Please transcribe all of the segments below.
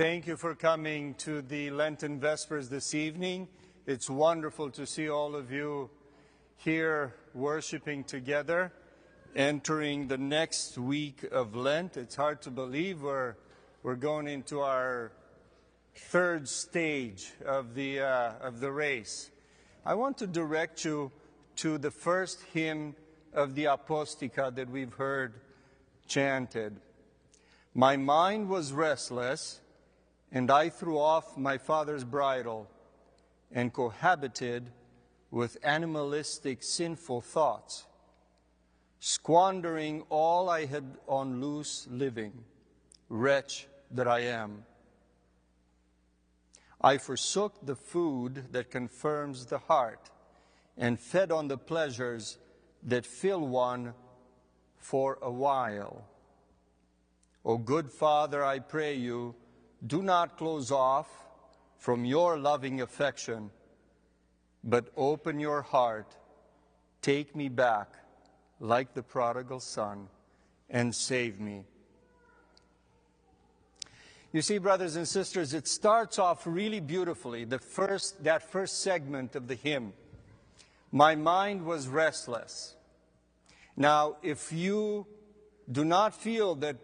Thank you for coming to the Lenten Vespers this evening. It's wonderful to see all of you here worshiping together, entering the next week of Lent. It's hard to believe we're going into our third stage of the race. I want to direct you to the first hymn of the Aposticha that we've heard chanted. My mind was restless, and I threw off my father's bridle and cohabited with animalistic, sinful thoughts, squandering all I had on loose living, wretch that I am. I forsook the food that confirms the heart and fed on the pleasures that fill one for a while. O good Father, I pray you, do not close off from your loving affection, but open your heart, take me back like the prodigal son, and save me. You see, brothers and sisters, it starts off really beautifully, that first segment of the hymn. My mind was restless. Now, if you do not feel that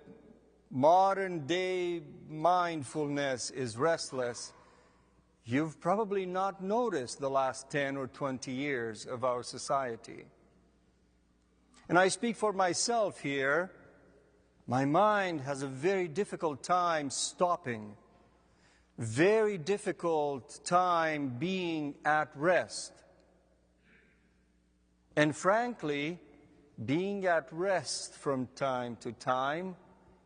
modern day mindfulness is restless, you've probably not noticed the last 10 or 20 years of our society. And I speak for myself here. My mind has a very difficult time stopping, very difficult time being at rest. And frankly, being at rest from time to time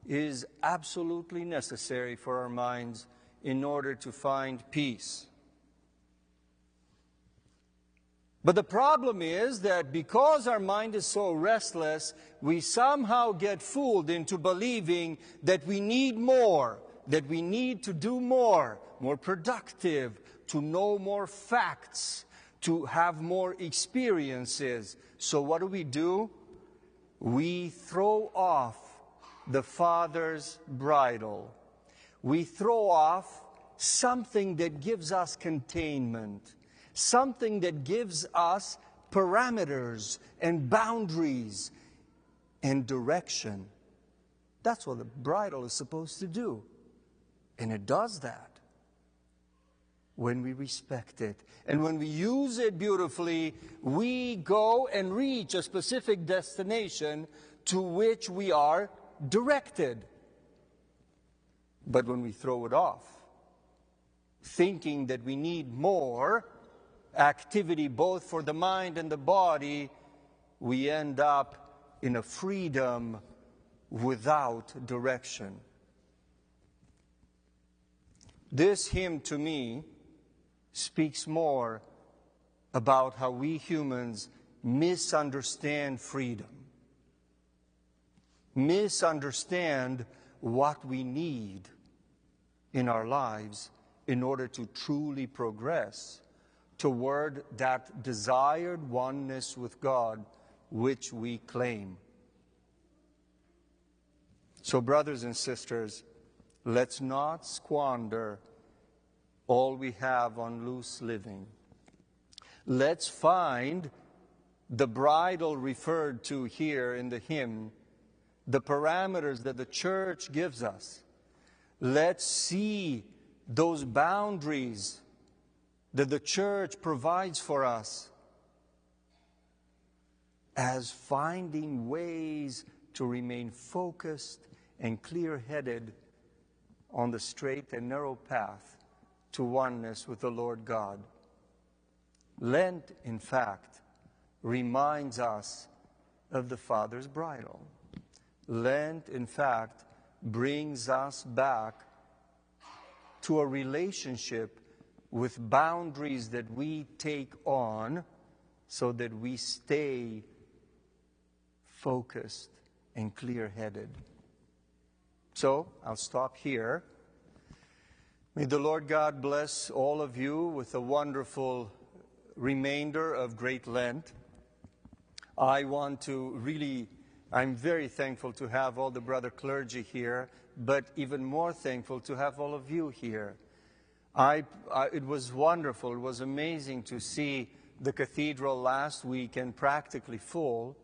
is absolutely necessary for our minds in order to find peace. But the problem is that because our mind is so restless, we somehow get fooled into believing that we need more, that we need to do more productive, to know more facts, to have more experiences. So what do? We throw off the Father's bridle. We throw off something that gives us containment, something that gives us parameters and boundaries and direction. That's what the bridle is supposed to do. And it does that when we respect it. And when we use it beautifully, we go and reach a specific destination to which we are directed. But when we throw it off, thinking that we need more activity both for the mind and the body, we end up in a freedom without direction. This hymn to me speaks more about how we humans misunderstand freedom, misunderstand what we need in our lives in order to truly progress toward that desired oneness with God which we claim. So, brothers and sisters, let's not squander all we have on loose living. Let's find the bridle referred to here in the hymn, the parameters that the church gives us. Let's see those boundaries that the church provides for us as finding ways to remain focused and clear-headed on the straight and narrow path to oneness with the Lord God. Lent, in fact, reminds us of the Father's bridle. Lent, in fact, brings us back to a relationship with boundaries that we take on so that we stay focused and clear-headed. So, I'll stop here. May the Lord God bless all of you with a wonderful remainder of Great Lent. I want to really I'm very thankful to have all the brother clergy here, but even more thankful to have all of you here. It was wonderful, it was amazing to see the cathedral last weekend practically full,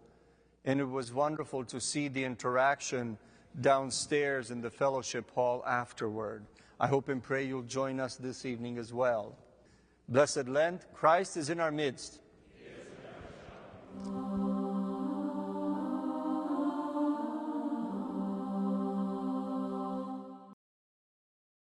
and it was wonderful to see the interaction downstairs in the fellowship hall afterward. I hope and pray you'll join us this evening as well. Blessed Lent, Christ is in our midst.